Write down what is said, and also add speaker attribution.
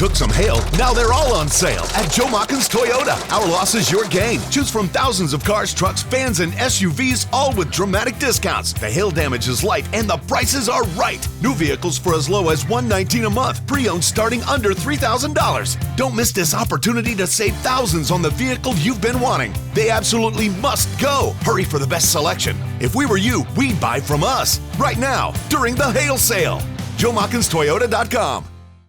Speaker 1: took some hail, now they're all on sale at Joe Machens Toyota. Our loss is your gain. Choose from thousands of cars, trucks, vans, and SUVs, all with dramatic discounts. The hail damage is light, and the prices are right. New vehicles for as low as $119 a month. Pre-owned starting under $3,000. Don't miss this opportunity to save thousands on the vehicle you've been wanting. They absolutely must go. Hurry for the best selection. If we were you, we'd buy from us right now during the hail sale. JoeMachensToyota.com.